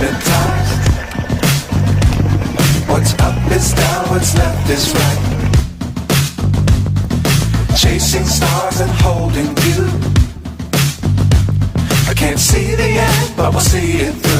hypnotized. What's up is down, what's left is right. Chasing stars and holding you. I can't see the end, but we'll see it through.